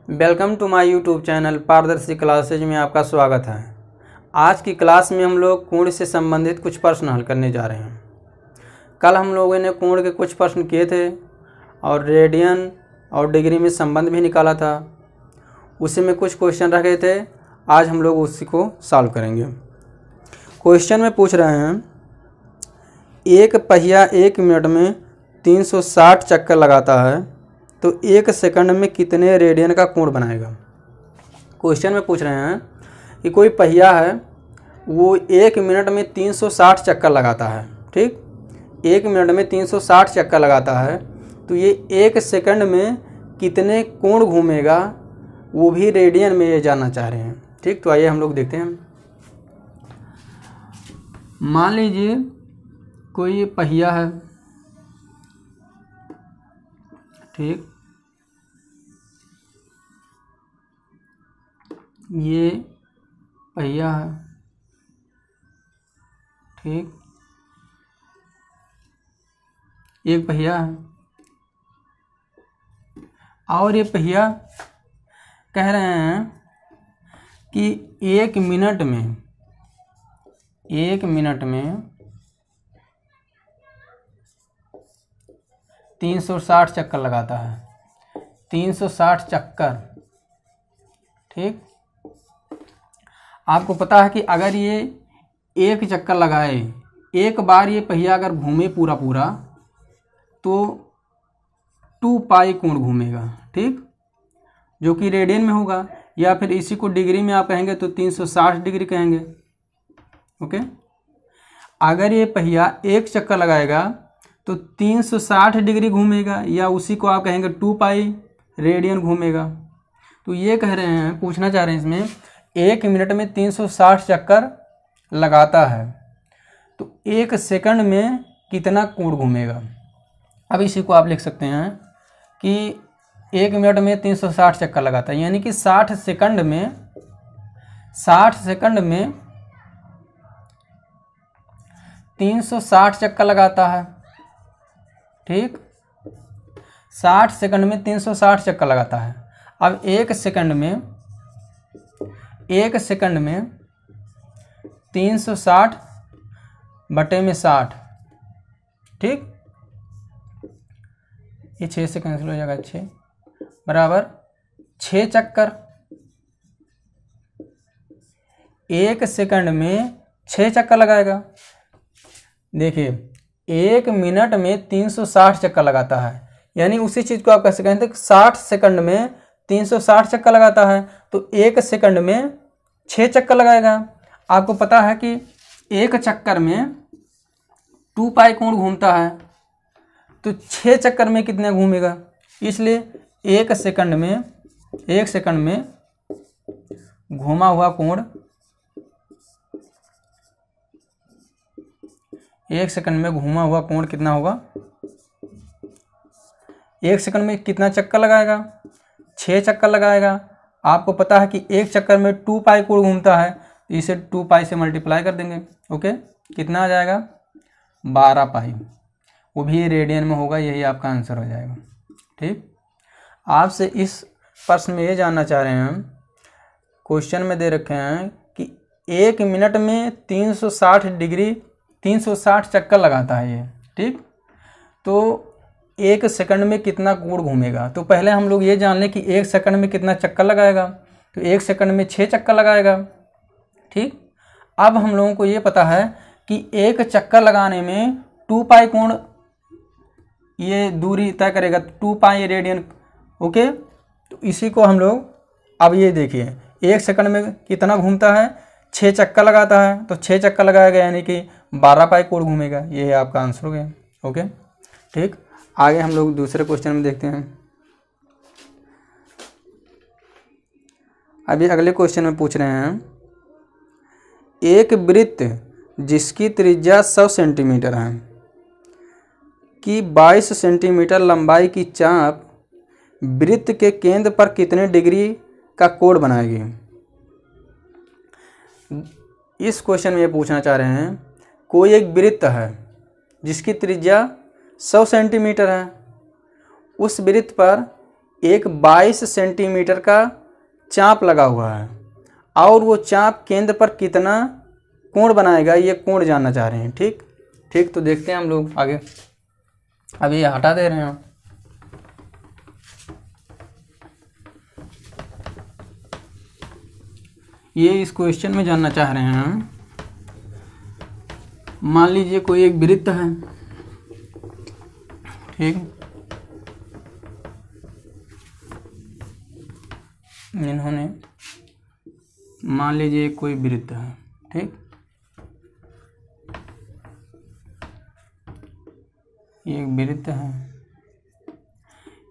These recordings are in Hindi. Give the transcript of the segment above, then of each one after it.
Welcome to my YouTube channel पारदर्शी क्लासेज में आपका स्वागत है। आज की क्लास में हम लोग कोण से संबंधित कुछ प्रश्न हल करने जा रहे हैं। कल हम लोगों ने कोण के कुछ प्रश्न किए थे और रेडियन और डिग्री में संबंध भी निकाला था। उसी में कुछ क्वेश्चन रह गए थे, आज हम लोग उसी को सॉल्व करेंगे। क्वेश्चन में पूछ रहे हैं, एक पहिया 1 मिनट में 360 चक्कर लगाता है तो 1 सेकंड में कितने रेडियन का कोण बनाएगा। क्वेश्चन में पूछ रहे हैं कि कोई पहिया है, वो 1 मिनट में 360 चक्कर लगाता है। ठीक, 1 मिनट में 360 चक्कर लगाता है तो ये 1 सेकंड में कितने कोण घूमेगा, वो भी रेडियन में ये जानना चाह रहे हैं। ठीक, तो आइए हम लोग देखते हैं। मान लीजिए कोई पहिया है, ठीक, ये पहिया है, ठीक, एक पहिया है और ये पहिया कह रहे हैं कि 1 मिनट में 360 चक्कर लगाता है। 360 चक्कर, ठीक। आपको पता है कि अगर ये 1 चक्कर लगाए, एक बार ये पहिया अगर घूमे पूरा तो 2 पाई कोण घूमेगा, ठीक, जो कि रेडियन में होगा, या फिर इसी को डिग्री में आप कहेंगे तो 360 डिग्री कहेंगे। ओके, अगर ये पहिया 1 चक्कर लगाएगा तो 360 डिग्री घूमेगा, या उसी को आप कहेंगे 2 पाई रेडियन घूमेगा। तो ये कह रहे हैं, पूछना चाह रहे हैं इसमें, 1 मिनट में 360 चक्कर लगाता है तो 1 सेकंड में कितना कोण घूमेगा। अब इसी को आप लिख सकते हैं कि 1 मिनट में 360 चक्कर लगाता है, यानी कि 60 सेकंड में 360 चक्कर लगाता है। ठीक, 60 सेकंड में 360 चक्कर लगाता है। अब 1 सेकंड में 360 बटे में 60, ठीक, ये 6 से कैंसिल हो जाएगा, 6 बराबर 6 चक्कर। 1 सेकंड में 6 चक्कर लगाएगा। देखिए, 1 मिनट में 360 चक्कर लगाता है, यानी उसी चीज़ को आप कैसे कहते हैं, 60 सेकंड में 360 चक्कर लगाता है तो 1 सेकंड में 6 चक्कर लगाएगा। आपको पता है कि 1 चक्कर में 2 पाई कोण घूमता है, तो 6 चक्कर में कितने घूमेगा, इसलिए 1 सेकंड में घूमा हुआ कोण 1 सेकंड में घूमा हुआ कोण कितना होगा। 1 सेकंड में कितना चक्कर लगाएगा, 6 चक्कर लगाएगा। आपको पता है कि 1 चक्कर में 2 पाई कोण घूमता है, तो इसे 2 पाई से मल्टीप्लाई कर देंगे। ओके, कितना आ जाएगा, 12 पाई, वो भी रेडियन में होगा। यही आपका आंसर हो जाएगा। ठीक, आपसे इस प्रश्न में ये जानना चाह रहे हैं, क्वेश्चन में दे रखे हैं कि 1 मिनट में 360 चक्कर लगाता है ये, ठीक, तो 1 सेकंड में कितना कोण घूमेगा। तो पहले हम लोग ये जान लें कि 1 सेकंड में कितना चक्कर लगाएगा, तो 1 सेकंड में 6 चक्कर लगाएगा। ठीक, अब हम लोगों को ये पता है कि 1 चक्कर लगाने में 2 पाई कोण ये दूरी तय करेगा, 2 पाई रेडियन। ओके, तो इसी को हम लोग, अब ये देखिए 1 सेकंड में कितना घूमता है, 6 चक्कर लगाता है, तो 6 चक्कर लगाएगा, यानी कि 12 पाई कोण घूमेगा। ये आपका आंसर हो गया। ओके, ठीक, आगे हम लोग दूसरे क्वेश्चन में देखते हैं। अभी अगले क्वेश्चन में पूछ रहे हैं, एक वृत्त जिसकी त्रिज्या 100 सेंटीमीटर है कि 22 सेंटीमीटर लंबाई की चाप वृत्त के केंद्र पर कितने डिग्री का कोण बनाएगी। इस क्वेश्चन में ये पूछना चाह रहे हैं, कोई एक वृत्त है जिसकी त्रिज्या 100 सेंटीमीटर है, उस वृत्त पर एक 22 सेंटीमीटर का चाप लगा हुआ है और वो चाप केंद्र पर कितना कोण बनाएगा, ये कोण जानना चाह रहे हैं। ठीक, तो देखते हैं हम लोग आगे। अभी ये हटा दे रहे हैं हम। ये इस क्वेश्चन में जानना चाह रहे हैं, मान लीजिए कोई एक वृत्त है, ठीक, इन्होंने मान लीजिए कोई वृत्त है, ठीक, ये एक वृत्त है,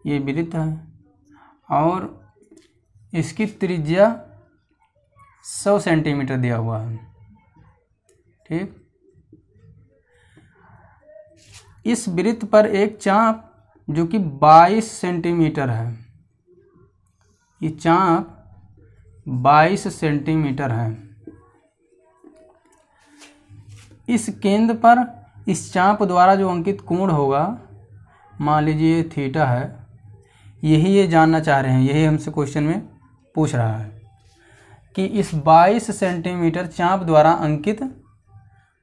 ये वृत्त है और इसकी त्रिज्या 100 सेंटीमीटर दिया हुआ है, ठीक। इस वृत्त पर एक चाप जो कि 22 सेंटीमीटर है, ये चाप 22 सेंटीमीटर है। इस केंद्र पर इस चाप द्वारा जो अंकित कोण होगा, मान लीजिए थीटा है, यही ये जानना चाह रहे हैं। यही हमसे क्वेश्चन में पूछ रहा है कि इस 22 सेंटीमीटर चाप द्वारा अंकित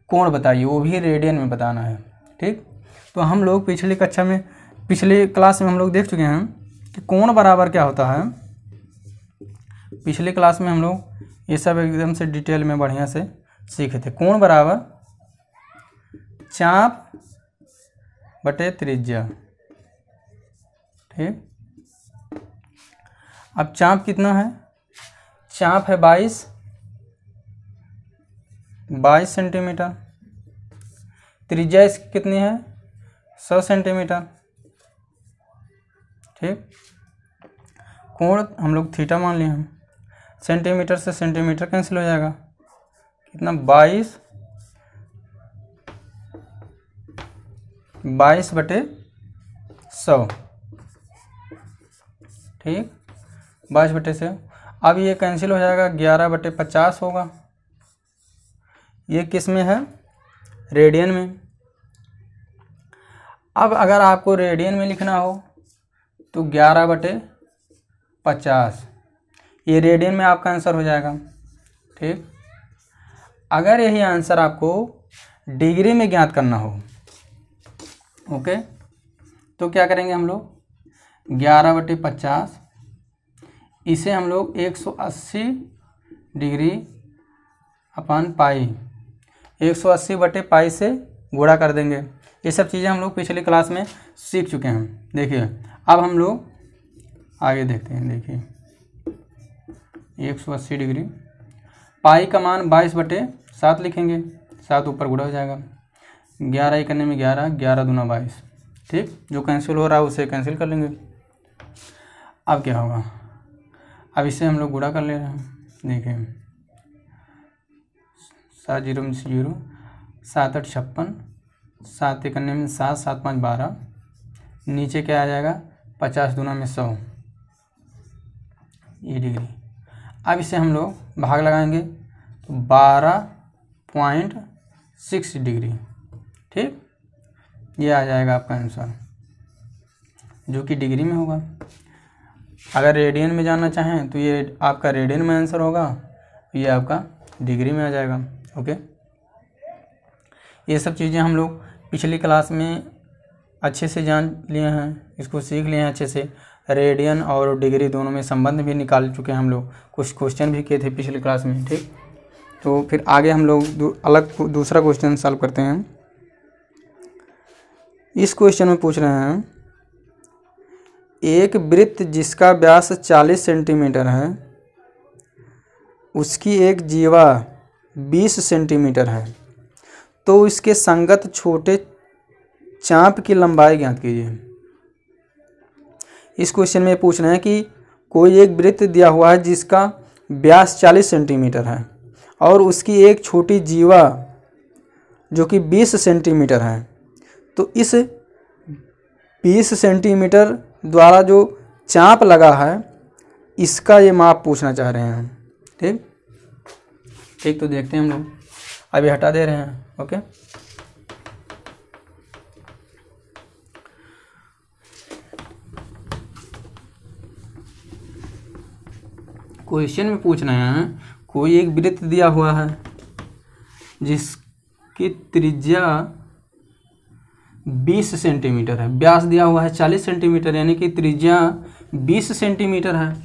कोण बताइए, वो भी रेडियन में बताना है, ठीक। तो हम लोग पिछली क्लास में हम लोग देख चुके हैं कि कोण बराबर क्या होता है। पिछली क्लास में हम लोग ये सब एकदम से डिटेल में बढ़िया से सीखे थे। कोण बराबर चाप बटे त्रिज्या, ठीक। अब चाप कितना है, चाप है 22 सेंटीमीटर, त्रिज्या इसकी कितनी है 100 सेंटीमीटर, ठीक। कोण हम लोग थीटा मान लिए हैं, सेंटीमीटर से सेंटीमीटर कैंसिल हो जाएगा, कितना 22 बटे 100, ठीक, 22 बटे 100। अब ये कैंसिल हो जाएगा, 11 बटे 50 होगा। ये किस में है, रेडियन में। अब अगर आपको रेडियन में लिखना हो तो 11 बटे 50, ये रेडियन में आपका आंसर हो जाएगा, ठीक। अगर यही आंसर आपको डिग्री में ज्ञात करना हो, ओके, तो क्या करेंगे हम लोग, 11 बटे 50 इसे हम लोग 180 डिग्री अपन पाई, 180 बटे पाई से गुणा कर देंगे। ये सब चीज़ें हम लोग पिछली क्लास में सीख चुके हैं। देखिए अब हम लोग आगे देखते हैं। देखिए 180 डिग्री, पाई का मान 22 बटे 7 लिखेंगे, 7 ऊपर गुणा हो जाएगा, 11 करने में 11, 11 दूना 22, ठीक। जो कैंसिल हो रहा है उसे कैंसिल कर लेंगे। अब क्या होगा, अब इसे हम लोग गुणा कर ले रहे हैं। देखिए 7 0 में 0, 7 8 56, 7 करने में 7, 7 5 12, नीचे क्या आ जाएगा 50 दूना में 100, ये डिग्री। अब इसे हम लोग भाग लगाएंगे तो 12.6 डिग्री, ठीक। ये आ जाएगा आपका आंसर जो कि डिग्री में होगा। अगर रेडियन में जानना चाहें तो ये आपका रेडियन में आंसर होगा, ये आपका डिग्री में आ जाएगा, ओके। ये सब चीज़ें हम लोग पिछली क्लास में अच्छे से जान लिए हैं, इसको सीख लिए हैं अच्छे से। रेडियन और डिग्री दोनों में संबंध भी निकाल चुके हैं हम लोग, कुछ क्वेश्चन भी किए थे पिछली क्लास में, ठीक। तो फिर आगे हम लोग दूसरा क्वेश्चन सॉल्व करते हैं। इस क्वेश्चन में पूछ रहे हैं, एक वृत्त जिसका व्यास 40 सेंटीमीटर है, उसकी एक जीवा 20 सेंटीमीटर है, तो इसके संगत छोटे चाप की लंबाई ज्ञात कीजिए। इस क्वेश्चन में पूछ रहे हैं कि कोई एक वृत्त दिया हुआ है जिसका व्यास 40 सेंटीमीटर है और उसकी एक छोटी जीवा जो कि 20 सेंटीमीटर है, तो इस 20 सेंटीमीटर द्वारा जो चाप लगा है इसका ये माप पूछना चाह रहे हैं, ठीक। तो देखते हैं हम लोग, अभी हटा दे रहे हैं, ओके। क्वेश्चन में पूछ रहे हैं, कोई एक वृत्त दिया हुआ है जिसकी त्रिज्या 20 सेंटीमीटर है, व्यास दिया हुआ है 40 सेंटीमीटर, यानी कि त्रिज्या 20 सेंटीमीटर है,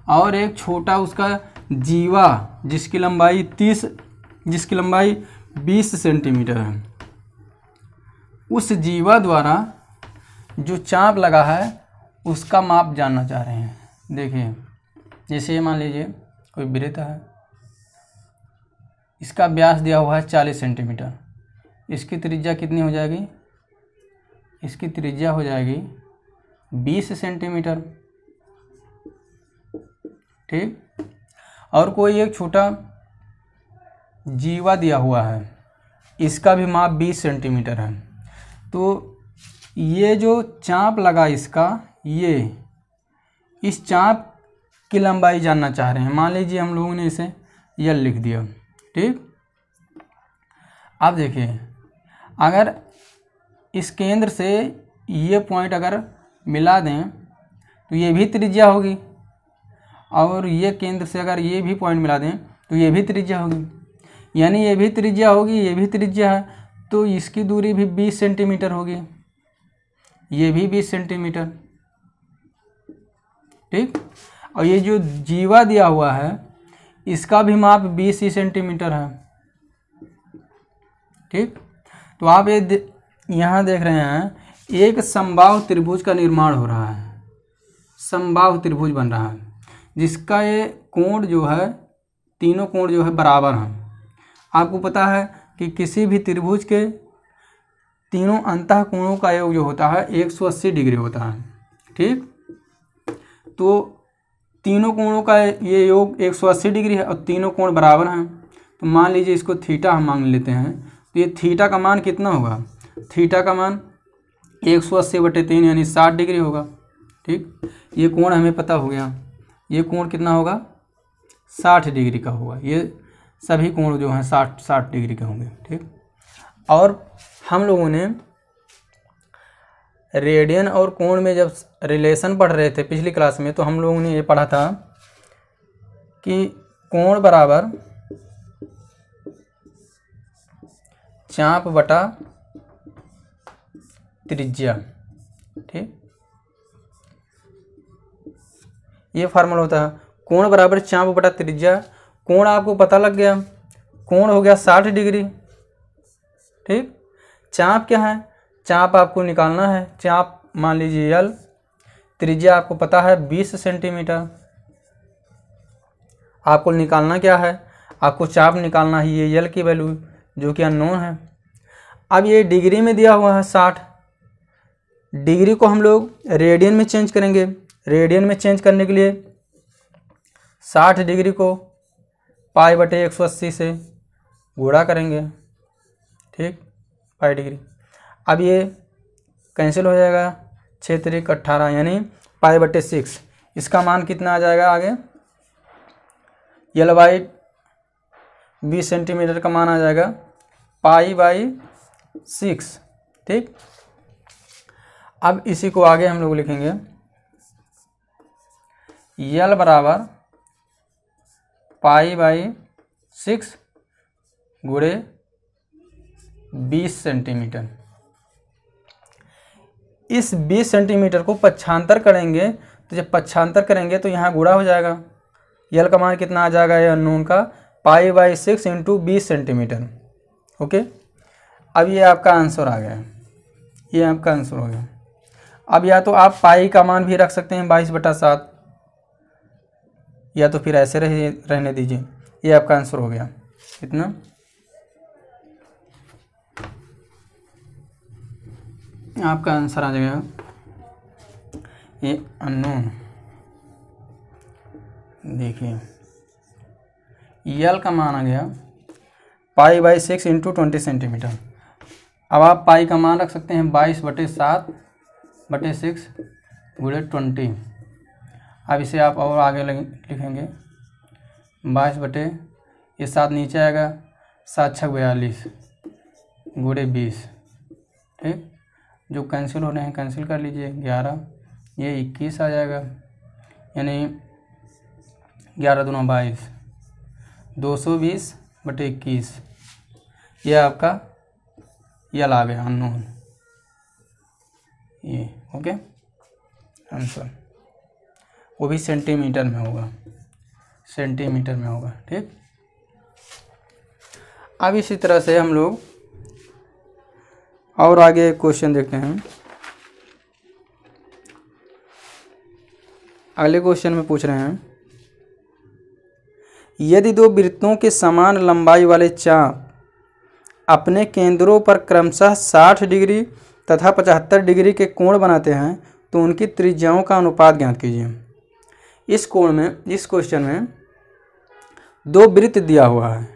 और एक छोटा उसका जीवा जिसकी लंबाई 20 सेंटीमीटर है। उस जीवा द्वारा जो चाप लगा है उसका माप जानना चाह रहे हैं। देखिए, जैसे मान लीजिए कोई वृत्त है, इसका व्यास दिया हुआ है 40 सेंटीमीटर, इसकी त्रिज्या कितनी हो जाएगी? इसकी त्रिज्या हो जाएगी 20 सेंटीमीटर। ठीक। और कोई एक छोटा जीवा दिया हुआ है, इसका भी माप 20 सेंटीमीटर है। तो ये जो चाप लगा इसका, ये इस चाप की लंबाई जानना चाह रहे हैं। मान लीजिए हम लोगों ने इसे यल लिख दिया। ठीक। अब देखिए, अगर इस केंद्र से ये पॉइंट अगर मिला दें तो ये भी त्रिज्या होगी, और ये केंद्र से अगर ये भी पॉइंट मिला दें तो ये भी त्रिज्या होगी, यानी ये भी त्रिज्या होगी, ये भी त्रिज्या है, तो इसकी दूरी भी 20 सेंटीमीटर होगी, ये भी 20 सेंटीमीटर। ठीक। और ये जो जीवा दिया हुआ है इसका भी माप 20 ही सेंटीमीटर है। ठीक। तो आप ये यहाँ देख रहे हैं एक समबाहु त्रिभुज का निर्माण हो रहा है, समबाहु त्रिभुज बन रहा है, जिसका ये कोण जो है, तीनों कोण जो है बराबर हैं। आपको पता है कि किसी भी त्रिभुज के तीनों अंतः कोणों का योग जो होता है 180 डिग्री होता है। ठीक। तो तीनों कोणों का ये योग 180 डिग्री है और तीनों कोण बराबर हैं। तो मान लीजिए इसको थीटा हम मान लेते हैं, तो ये थीटा का मान कितना होगा? थीटा का मान 180/3 यानी 60 डिग्री होगा। ठीक। ये कोण हमें पता हो गया, ये कोण कितना होगा? 60 डिग्री का होगा। ये सभी कोण जो हैं 60 डिग्री के होंगे। ठीक। और हम लोगों ने रेडियन और कोण में जब रिलेशन पढ़ रहे थे पिछली क्लास में, तो हम लोगों ने ये पढ़ा था कि कोण बराबर चाप बटा त्रिज्या। ठीक। ये फार्मूला होता है, कोण बराबर चाप बटा त्रिज्या। कोण आपको पता लग गया, कोण हो गया 60 डिग्री। ठीक। चाप क्या है? चाप आपको निकालना है, चाप मान लीजिए यल, त्रिज्या आपको पता है 20 सेंटीमीटर। आपको निकालना क्या है? आपको चाप निकालना है, ये यल की वैल्यू जो कि अननोन है। अब ये डिग्री में दिया हुआ है 60, डिग्री को हम लोग रेडियन में चेंज करेंगे। रेडियन में चेंज करने के लिए 60 डिग्री को π/180 से गुणा करेंगे। ठीक। Pi degree. अब ये कैंसिल हो जाएगा, 6 × 18 यानी π/6। इसका मान कितना आ जाएगा आगे? यल/20 सेंटीमीटर का मान आ जाएगा π/6। ठीक। अब इसी को आगे हम लोग लिखेंगे, यल बराबर π/6 गुणे 20 सेंटीमीटर। इस 20 सेंटीमीटर को पक्षांतर करेंगे, तो जब पक्षांतर करेंगे तो यहाँ गुणा हो जाएगा। यल का मान कितना आ जाएगा? ये अननोन का π/6 × 20 सेंटीमीटर। ओके। अब ये आपका आंसर आ गया, ये आपका आंसर हो गया। अब या तो आप पाई का मान भी रख सकते हैं 22/7, या तो फिर ऐसे रहने दीजिए। ये आपका आंसर हो गया। कितना? आपका आंसर आ जाएगा ये अननोन। देखिए, यल का मान आ गया π/6 × 20 सेंटीमीटर। अब आप पाई का मान रख सकते हैं 22/7/6 गुणे 20। अब इसे आप और आगे लिखेंगे 22 ये 7 नीचे आएगा, 7 × 6 42 गुणे 20। ठीक। जो कैंसिल हो रहे हैं कैंसिल कर लीजिए, 11 ये 21 आ जाएगा, यानी 11 दूना 22, 220/21, ये आपका यल आ गया अननोन, ये ओके आंसर। वो भी सेंटीमीटर में होगा, सेंटीमीटर में होगा। ठीक, अब इसी तरह से हम लोग और आगे क्वेश्चन देखते हैं। अगले क्वेश्चन में पूछ रहे हैं, यदि दो वृत्तों के समान लंबाई वाले चाप अपने केंद्रों पर क्रमशः 60 डिग्री तथा 75 डिग्री के कोण बनाते हैं तो उनकी त्रिज्याओं का अनुपात ज्ञात कीजिए। इस क्वेश्चन में दो वृत्त दिया हुआ है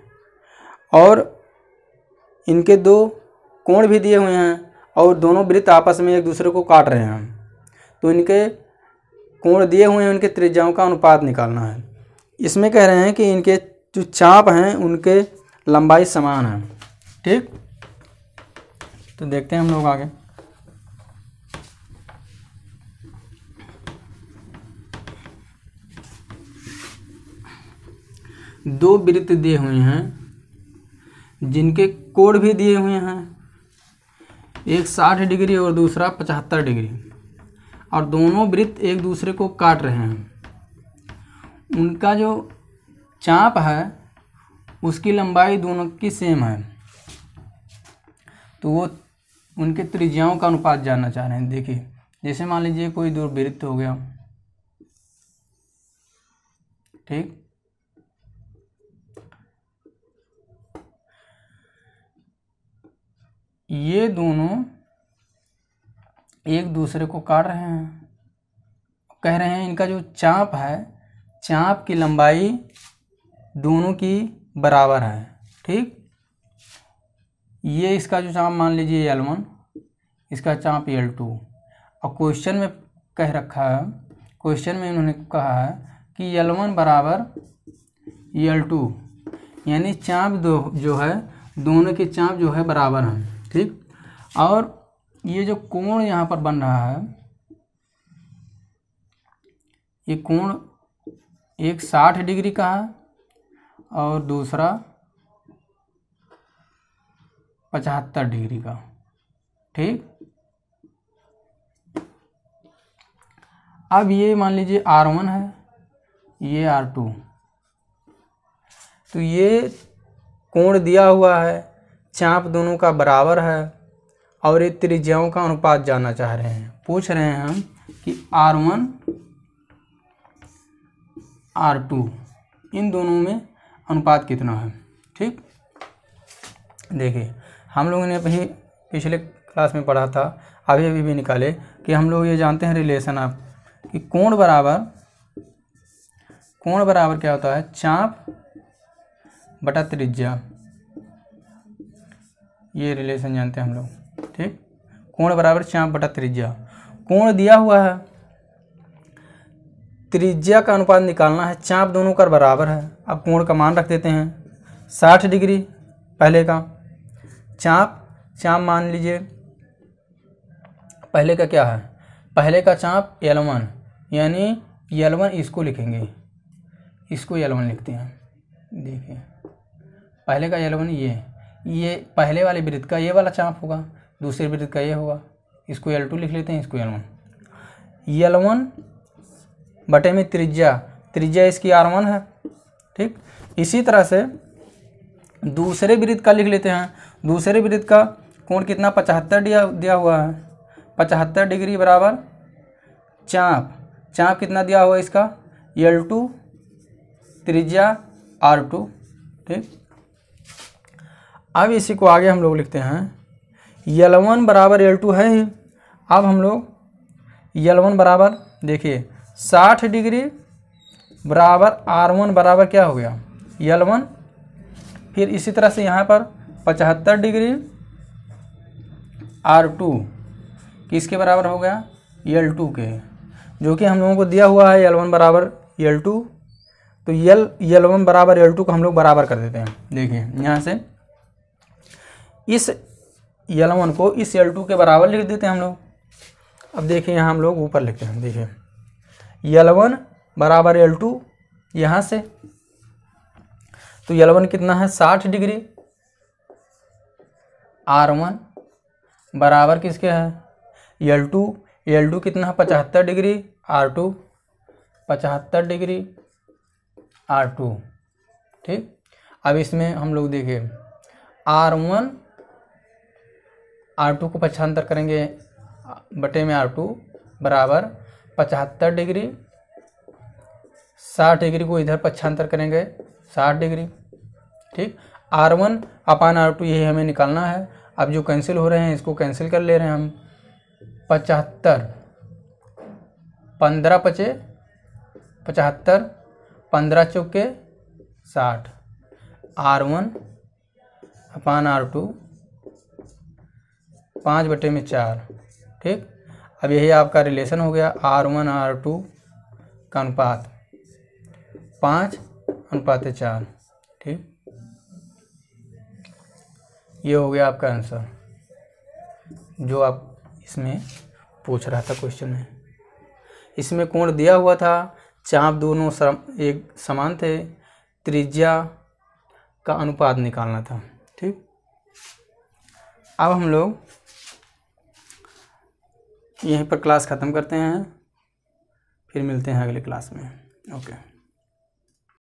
और इनके दो कोण भी दिए हुए हैं और दोनों वृत्त आपस में एक दूसरे को काट रहे हैं, तो इनके कोण दिए हुए हैं, उनके त्रिज्याओं का अनुपात निकालना है। इसमें कह रहे हैं कि इनके जो चाप हैं उनके लंबाई समान है। ठीक, तो देखते हैं हम लोग आगे। दो वृत्त दिए हुए हैं जिनके कोण भी दिए हुए हैं, एक 60 डिग्री और दूसरा 75 डिग्री, और दोनों वृत्त एक दूसरे को काट रहे हैं। उनका जो चाप है उसकी लंबाई दोनों की सेम है, तो वो उनके त्रिज्याओं का अनुपात जानना चाह रहे हैं। देखिए, जैसे मान लीजिए कोई दो वृत्त हो गया, ठीक, ये दोनों एक दूसरे को काट रहे हैं। कह रहे हैं इनका जो चाप है, चाप की लंबाई दोनों की बराबर है। ठीक, ये इसका जो चाप मान लीजिए L1, इसका चाप L2, और क्वेश्चन में कह रखा है, क्वेश्चन में इन्होंने कहा है कि L1 बराबर L2, यानी चाप दो जो है, दोनों के चाप जो है बराबर हैं। ठीक, और ये जो कोण यहाँ पर बन रहा है, ये कोण एक 60 डिग्री का है और दूसरा 75 डिग्री का। ठीक, अब ये मान लीजिए R1 है, ये R2, तो ये कोण दिया हुआ है, चाप दोनों का बराबर है और ये त्रिज्याओं का अनुपात जानना चाह रहे हैं। पूछ रहे हैं हम कि R1 R2 इन दोनों में अनुपात कितना है। ठीक, देखिए हम लोगों ने पिछले क्लास में पढ़ा था, अभी भी निकाले कि हम लोग ये जानते हैं रिलेशन आप कि कोण बराबर क्या होता है, चाप बटा त्रिज्या, ये रिलेशन जानते हैं हम लोग। ठीक, कोण बराबर चाप बटा त्रिज्या। कोण दिया हुआ है, त्रिज्या का अनुपात निकालना है, चाप दोनों का बराबर है। अब कोण का मान रख देते हैं 60 डिग्री पहले का, चाप मान लीजिए पहले का क्या है, पहले का चाप L1, यानी L1 इसको लिखेंगे, इसको L1 लिखते हैं। देखिए पहले का L1 ये पहले वाले वृत्त का ये वाला चाप होगा, दूसरे वृत्त का ये होगा, इसको L2 लिख लेते हैं, इसको L1 बटे में त्रिज्या इसकी R1 है। ठीक, इसी तरह से दूसरे वृत्त का लिख लेते हैं। दूसरे वृत्त का कोण कितना 75 दिया हुआ है, 75 डिग्री बराबर चाप कितना दिया हुआ है इसका L2, त्रिज्या R2। ठीक, अब इसी को आगे हम लोग लिखते हैं, L1 बराबर L2 है ही। अब हम लोग L1 बराबर देखिए 60 डिग्री बराबर R1 बराबर क्या हो गया L1, फिर इसी तरह से यहाँ पर 75 डिग्री R2 किसके बराबर हो गया L2 के, जो कि हम लोगों को दिया हुआ है L1 बराबर L2, तो L1 बराबर L2 को हम लोग बराबर कर देते हैं। देखिए यहाँ से इस L1 को इस L2 के बराबर लिख देते हैं हम लोग। अब देखिए यहाँ हम लोग ऊपर लिखते हैं, देखिए L1 बराबर L2, यहाँ से तो L1 कितना है 60 डिग्री, R1 बराबर किसके है L2 कितना है 75 डिग्री, R2 75 डिग्री, R2। ठीक, अब इसमें हम लोग देखिए R1 R2 को पक्षांतर करेंगे बटे में R2 बराबर 75 डिग्री, 60 डिग्री को इधर पक्षांतर करेंगे 60 डिग्री। ठीक, R1 अपान R2 यही हमें निकालना है। अब जो कैंसिल हो रहे हैं इसको कैंसिल कर ले रहे हैं हम। 75 15 पचे 75, 15 चौके 60, R1 अपान R2 5 बटे में 4। ठीक, अब यही आपका रिलेशन हो गया R1 R2 का अनुपात 5:4। ठीक, ये हो गया आपका आंसर जो आप इसमें पूछ रहा था क्वेश्चन में। इसमें कोण दिया हुआ था, चाप दोनों एक समान थे, त्रिज्या का अनुपात निकालना था। ठीक, अब हम लोग यहीं पर क्लास ख़त्म करते हैं, फिर मिलते हैं अगले क्लास में। ओके।